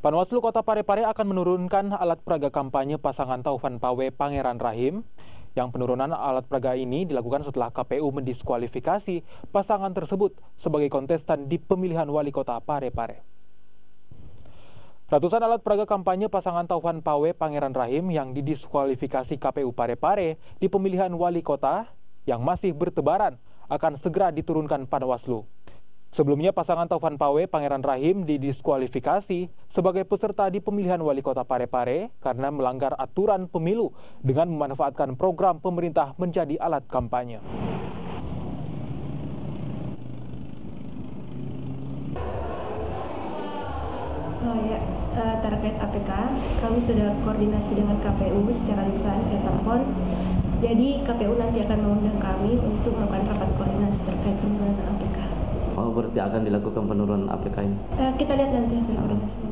Panwaslu Kota Parepare akan menurunkan alat peraga kampanye pasangan Taufan Pawe Pangeran Rahim. Yang penurunan alat peraga ini dilakukan setelah KPU mendiskualifikasi pasangan tersebut sebagai kontestan di pemilihan wali kota Parepare. Ratusan alat peraga kampanye pasangan Taufan Pawe Pangeran Rahim yang didiskualifikasi KPU Parepare di pemilihan wali kota yang masih bertebaran akan segera diturunkan Panwaslu. Sebelumnya pasangan Taufan Pawe Pangeran Rahim didiskualifikasi sebagai peserta di pemilihan wali kota Parepare karena melanggar aturan pemilu dengan memanfaatkan program pemerintah menjadi alat kampanye. Terkait APK, kami sudah koordinasi dengan KPU secara lisan via telepon. Jadi KPU nanti akan mengundang kami untuk melakukan rapat koordinasi terkait penurunan APK. Oh, berarti akan dilakukan penurunan APK ini? Kita lihat nanti hasil koordinasi.